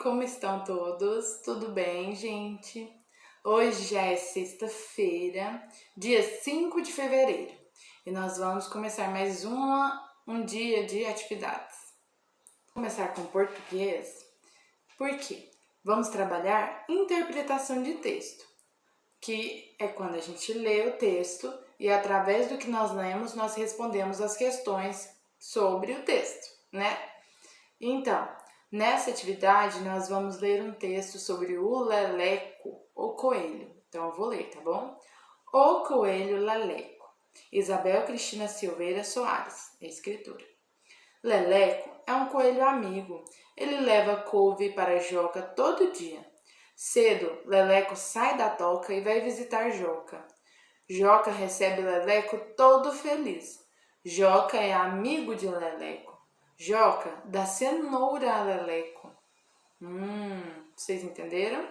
como estão todos? Tudo bem, gente? Hoje já é sexta-feira, dia 5 de fevereiro, e nós vamos começar mais um dia de atividades. Vou começar com português, porque vamos trabalhar interpretação de texto, que é quando a gente lê o texto e através do que nós lemos, nós respondemos as questões sobre o texto, né? Então, nessa atividade, nós vamos ler um texto sobre o Leleco, o coelho. Então, eu vou ler, tá bom? O coelho Leleco. Isabel Cristina Silveira Soares, escritora. Leleco é um coelho amigo. Ele leva couve para Joca todo dia. Cedo, Leleco sai da toca e vai visitar Joca. Joca recebe Leleco todo feliz. Joca é amigo de Leleco. Joca dá cenoura a Leleco. Vocês entenderam?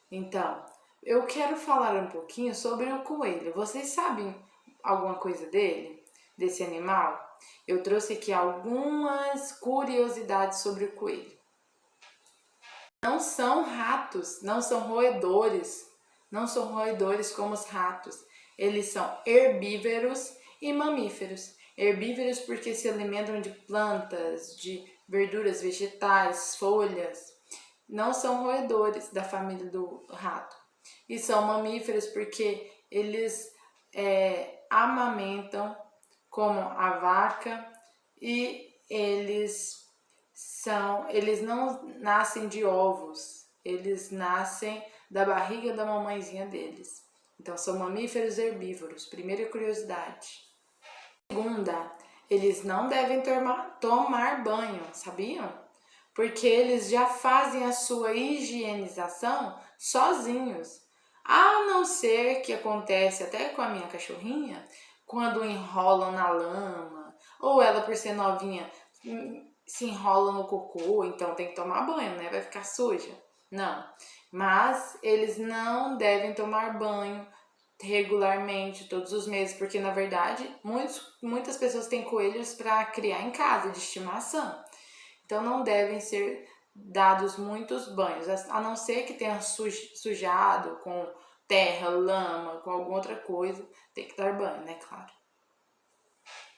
Então, eu quero falar um pouquinho sobre o coelho. Vocês sabem alguma coisa dele? Desse animal? Eu trouxe aqui algumas curiosidades sobre o coelho. Não são ratos, não são roedores. Não são roedores como os ratos. Eles são herbívoros e mamíferos. Herbívoros porque se alimentam de plantas, de verduras, vegetais, folhas. Não são roedores da família do rato. E são mamíferos porque eles amamentam como a vaca e eles não nascem de ovos, eles nascem da barriga da mamãezinha deles. Então são mamíferos herbívoros, primeira curiosidade. Segunda, eles não devem tomar banho, sabiam? Porque eles já fazem a sua higienização sozinhos. A não ser que acontece até com a minha cachorrinha, quando enrolam na lama, ou ela por ser novinha se enrola no cocô, então tem que tomar banho, né? Vai ficar suja. Não, mas eles não devem tomar banho regularmente, todos os meses, porque na verdade muitas pessoas têm coelhos para criar em casa, de estimação. Então não devem ser dados muitos banhos, a não ser que tenha sujado com terra, lama, com alguma outra coisa, tem que dar banho, né, claro.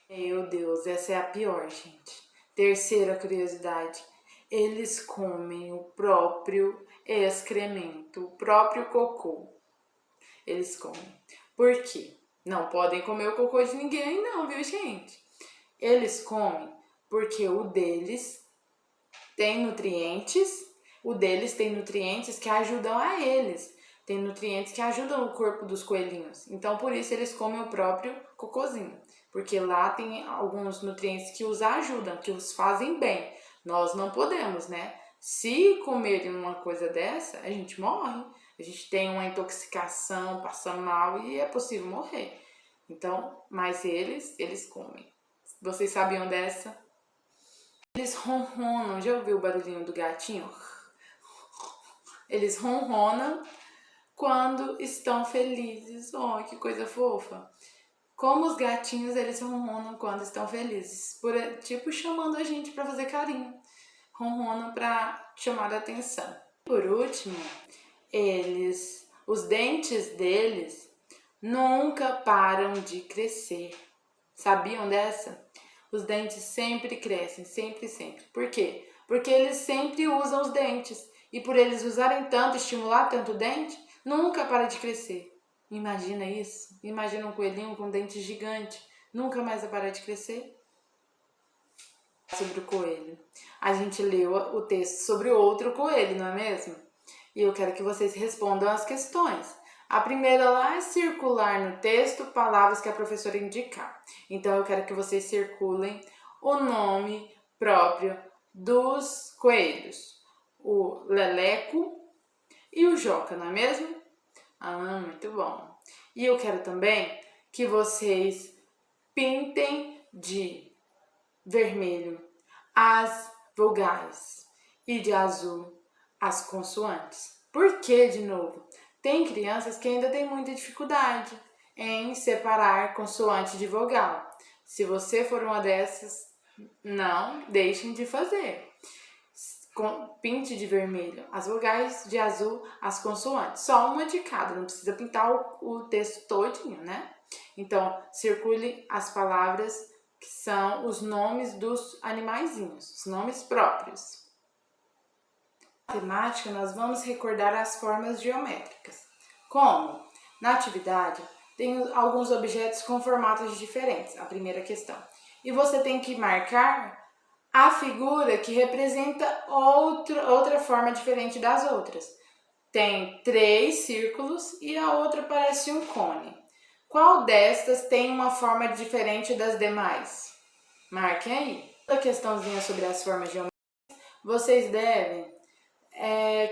Meu Deus, essa é a pior, gente. Terceira curiosidade, eles comem o próprio excremento, o próprio cocô. Eles comem. Por quê? Não podem comer o cocô de ninguém não, viu, gente? Eles comem porque o deles tem nutrientes que ajudam a eles. Tem nutrientes que ajudam o corpo dos coelhinhos. Então, por isso, eles comem o próprio cocôzinho. Porque lá tem alguns nutrientes que os ajudam, que os fazem bem. Nós não podemos, né? Se comerem uma coisa dessa, a gente morre. A gente tem uma intoxicação, passa mal e é possível morrer. Então, mas eles comem. Vocês sabiam dessa? Eles ronronam. Já ouviu o barulhinho do gatinho? Eles ronronam quando estão felizes. Oh, que coisa fofa. Como os gatinhos, eles ronronam quando estão felizes. Tipo, chamando a gente para fazer carinho. Ronronam para chamar a atenção. Por último, os dentes deles nunca param de crescer. Sabiam dessa? Os dentes sempre crescem, sempre, sempre. Por quê? Porque eles sempre usam os dentes. E por eles usarem tanto, estimular tanto o dente, nunca para de crescer. Imagina isso? Imagina um coelhinho com dente gigante. Nunca mais vai parar de crescer? Sobre o coelho. A gente leu o texto sobre outro coelho, não é mesmo? E eu quero que vocês respondam as questões. A primeira lá é circular no texto palavras que a professora indicar. Então eu quero que vocês circulem o nome próprio dos coelhos. O Leleco e o Joca, não é mesmo? Muito bom. E eu quero também que vocês pintem de vermelho as vogais e de azul as consoantes. Por que, de novo? Tem crianças que ainda têm muita dificuldade em separar consoante de vogal. Se você for uma dessas, não deixem de fazer. Pinte de vermelho as vogais, de azul as consoantes. Só uma de cada, não precisa pintar o texto todinho, né? Então, circule as palavras que são os nomes dos animaizinhos, os nomes próprios. Na matemática, nós vamos recordar as formas geométricas. Como? Na atividade, tem alguns objetos com formatos diferentes, a primeira questão. E você tem que marcar a figura que representa outra forma diferente das outras. Tem 3 círculos e a outra parece um cone. Qual destas tem uma forma diferente das demais? Marquem aí. A questãozinha sobre as formas geométricas, vocês devem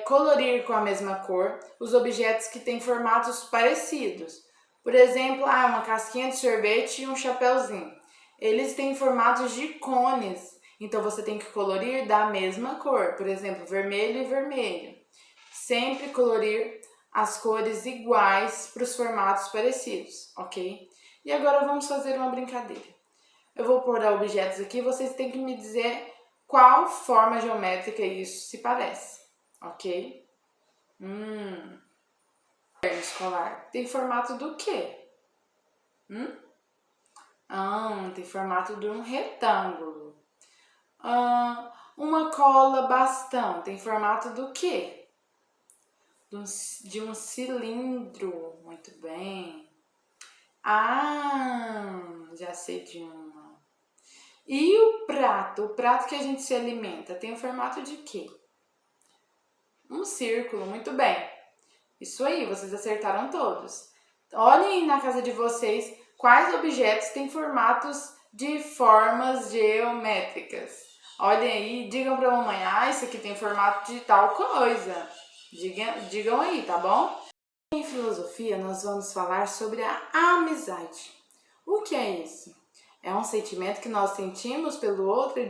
colorir com a mesma cor os objetos que têm formatos parecidos. Por exemplo, uma casquinha de sorvete e um chapéuzinho. Eles têm formatos de cones, então você tem que colorir da mesma cor. Por exemplo, vermelho e vermelho. Sempre colorir as cores iguais para os formatos parecidos, ok? E agora vamos fazer uma brincadeira. Eu vou pôr objetos aqui, vocês têm que me dizer qual forma geométrica isso se parece, ok? Caderno escolar tem formato do quê? Tem formato de um retângulo. Uma cola bastão tem formato do quê? De um cilindro. Muito bem. Já sei de uma. E o prato que a gente se alimenta, tem o formato de quê? Um círculo, muito bem. Isso aí, vocês acertaram todos. Olhem aí na casa de vocês quais objetos têm formatos de formas geométricas. Olhem aí, digam pra mamãe, isso aqui tem formato de tal coisa. Digam aí, tá bom? Em filosofia, nós vamos falar sobre a amizade. O que é isso? É um sentimento que nós sentimos pelo outro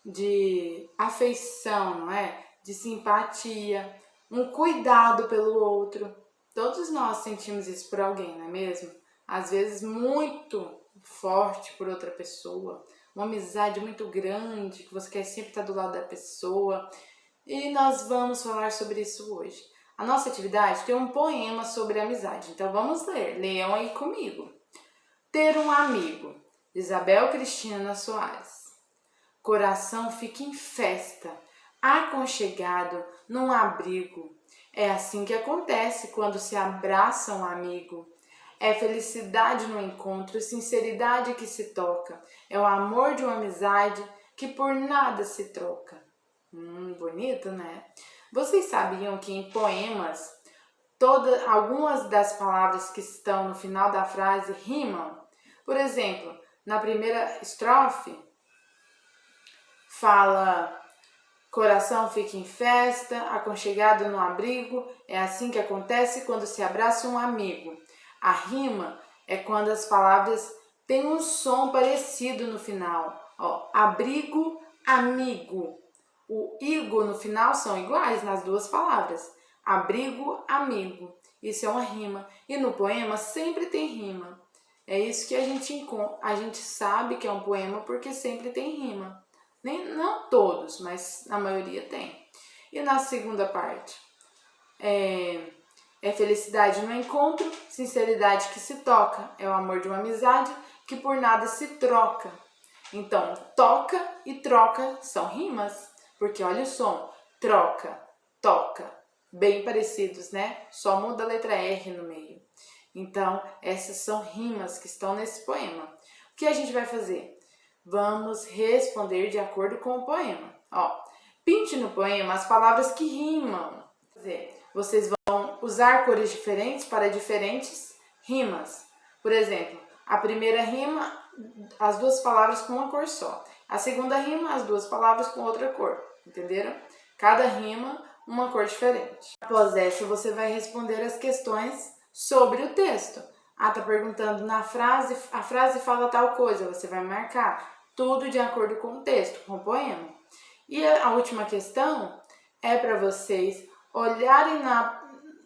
de afeição, não é? De simpatia, um cuidado pelo outro. Todos nós sentimos isso por alguém, não é mesmo? Às vezes muito forte por outra pessoa, uma amizade muito grande, que você quer sempre estar do lado da pessoa. E nós vamos falar sobre isso hoje. A nossa atividade tem um poema sobre amizade, então vamos ler. Leiam aí comigo. Ter um amigo, Isabel Cristina Soares. Coração fica em festa, aconchegado num abrigo. É assim que acontece quando se abraça um amigo. É felicidade no encontro, sinceridade que se toca. É o amor de uma amizade que por nada se troca. Bonito, né? Vocês sabiam que em poemas, algumas das palavras que estão no final da frase rimam? Por exemplo, na primeira estrofe, fala: coração fica em festa, aconchegado no abrigo, é assim que acontece quando se abraça um amigo. A rima é quando as palavras têm um som parecido no final. Abrigo, amigo. O igo no final são iguais nas duas palavras. Abrigo, amigo. Isso é uma rima. E no poema sempre tem rima. É isso que a gente sabe que é um poema porque sempre tem rima. Não todos, mas na maioria tem. E na segunda parte? É felicidade no encontro, sinceridade que se toca. É o amor de uma amizade que por nada se troca. Então, toca e troca são rimas. Porque olha o som, troca, toca, bem parecidos, né? Só muda a letra R no meio. Então, essas são rimas que estão nesse poema. O que a gente vai fazer? Vamos responder de acordo com o poema. Pinte no poema as palavras que rimam. Quer dizer, vocês vão usar cores diferentes para diferentes rimas. Por exemplo, a primeira rima, as duas palavras com uma cor só. A segunda rima, as duas palavras com outra cor. Entenderam? Cada rima, uma cor diferente. Após essa, você vai responder as questões sobre o texto. Tá perguntando na frase, a frase fala tal coisa, você vai marcar. Tudo de acordo com o texto, com o poema. E a última questão é para vocês olharem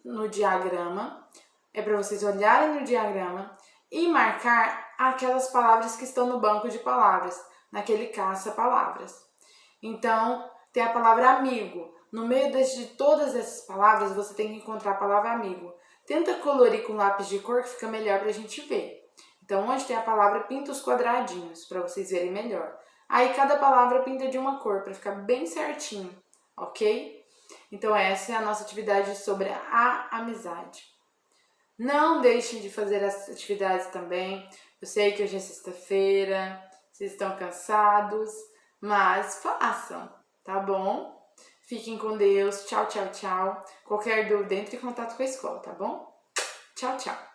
no diagrama. É para vocês olharem no diagrama e marcar aquelas palavras que estão no banco de palavras, naquele caça-palavras. Então, tem a palavra amigo. No meio de todas essas palavras, você tem que encontrar a palavra amigo. Tenta colorir com lápis de cor que fica melhor pra gente ver. Então, onde tem a palavra, pinta os quadradinhos para vocês verem melhor. Aí, cada palavra pinta de uma cor para ficar bem certinho, ok? Então, essa é a nossa atividade sobre a amizade. Não deixem de fazer as atividades também. Eu sei que hoje é sexta-feira, vocês estão cansados, mas façam, tá bom? Fiquem com Deus. Tchau, tchau, tchau. Qualquer dúvida, entre em contato com a escola, tá bom? Tchau, tchau.